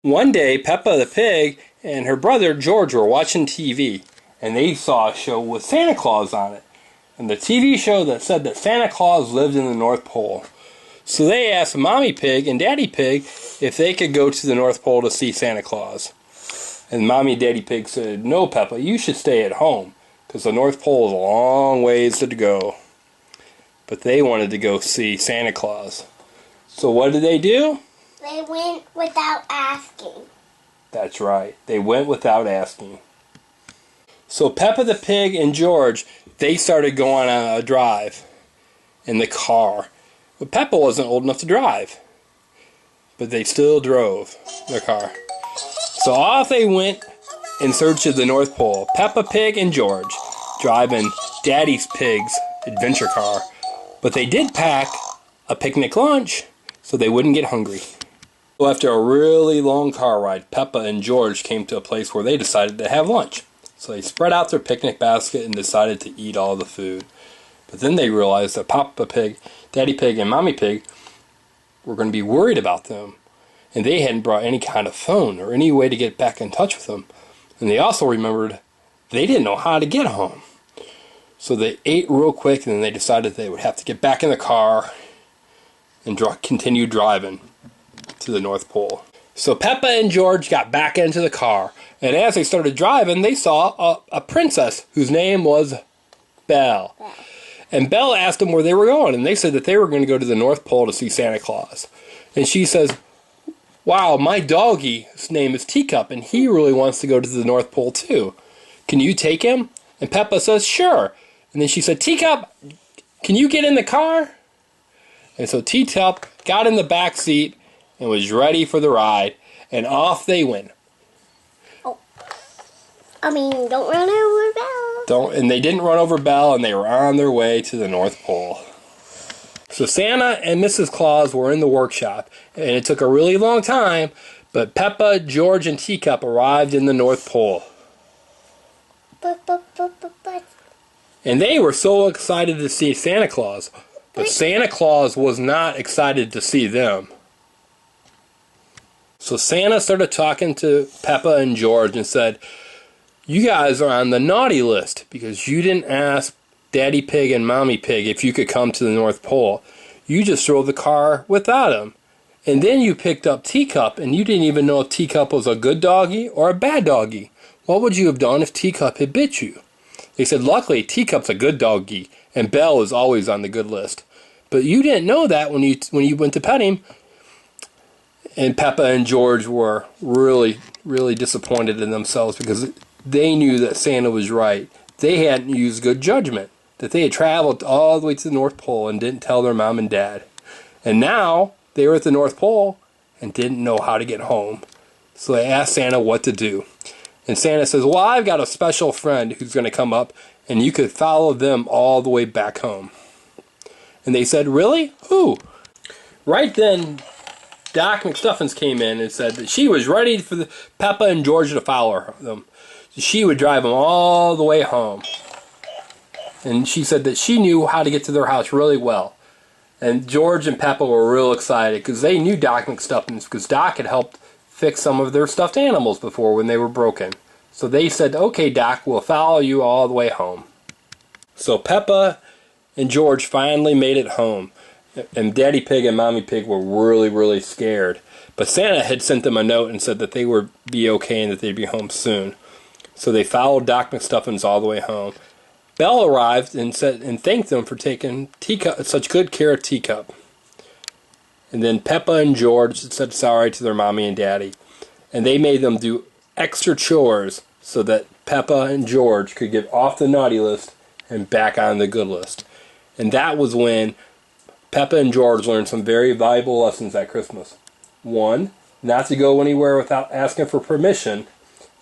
One day, Peppa the Pig and her brother George were watching TV, and they saw a show with Santa Claus on it. And the TV show that said that Santa Claus lived in the North Pole. So they asked Mommy Pig and Daddy Pig if they could go to the North Pole to see Santa Claus. And Mommy and Daddy Pig said, "No, Peppa, you should stay at home, because the North Pole is a long ways to go." But they wanted to go see Santa Claus. So what did they do? They went without asking. That's right. They went without asking. So Peppa the Pig and George, they started going on a drive in the car. But Peppa wasn't old enough to drive. But they still drove their car. So off they went in search of the North Pole. Peppa Pig and George driving Daddy Pig's adventure car. But they did pack a picnic lunch so they wouldn't get hungry. So after a really long car ride, Peppa and George came to a place where they decided to have lunch. So they spread out their picnic basket and decided to eat all the food. But then they realized that Peppa Pig, Daddy Pig, and Mommy Pig were going to be worried about them. And they hadn't brought any kind of phone or any way to get back in touch with them. And they also remembered they didn't know how to get home. So they ate real quick, and then they decided they would have to get back in the car and continue driving to the North Pole. So Peppa and George got back into the car, and as they started driving, they saw a princess whose name was Belle. And Belle asked them where they were going, and they said that they were going to go to the North Pole to see Santa Claus. And she says, "Wow, my doggy's name is Teacup, and he really wants to go to the North Pole too. Can you take him?" And Peppa says, "Sure." And then she said, "Teacup, can you get in the car?" And so Teacup got in the back seat and was ready for the ride, and off they went. Don't run over Belle. And they didn't run over Belle, and they were on their way to the North Pole. So Santa and Mrs. Claus were in the workshop, and it took a really long time, but Peppa, George, and Teacup arrived in the North Pole. And they were so excited to see Santa Claus, but Santa Claus was not excited to see them. So Santa started talking to Peppa and George and said, "You guys are on the naughty list because you didn't ask Daddy Pig and Mommy Pig if you could come to the North Pole. You just drove the car without them. And then you picked up Teacup, and you didn't even know if Teacup was a good doggy or a bad doggy. What would you have done if Teacup had bit you?" They said, "Luckily, Teacup's a good doggy, and Belle is always on the good list. But you didn't know that when you went to pet him." And Peppa and George were really, really disappointed in themselves because they knew that Santa was right. They hadn't used good judgment, that they had traveled all the way to the North Pole and didn't tell their mom and dad. And now they were at the North Pole and didn't know how to get home. So they asked Santa what to do. And Santa says, "Well, I've got a special friend who's going to come up, and you could follow them all the way back home." And they said, "Really? Who?" Right then, Doc McStuffins came in and said that she was ready for Peppa and George to follow them. She would drive them all the way home. And she said that she knew how to get to their house really well. And George and Peppa were real excited because they knew Doc McStuffins because Doc had helped fix some of their stuffed animals before when they were broken. So they said, "Okay, Doc, we'll follow you all the way home." So Peppa and George finally made it home. And Daddy Pig and Mommy Pig were really, really scared. But Santa had sent them a note and said that they would be okay and that they'd be home soon. So they followed Doc McStuffins all the way home. Belle arrived and thanked them for taking such good care of Teacup. And then Peppa and George said sorry to their mommy and daddy. And they made them do extra chores so that Peppa and George could get off the naughty list and back on the good list. And that was when Peppa and George learned some very valuable lessons at Christmas. 1, not to go anywhere without asking for permission.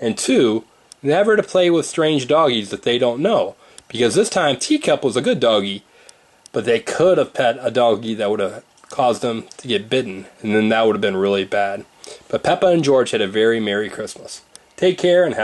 And 2, never to play with strange doggies that they don't know. Because this time Teacup was a good doggy, but they could have pet a doggy that would have caused them to get bitten, and then that would have been really bad. But Peppa and George had a very Merry Christmas. Take care and have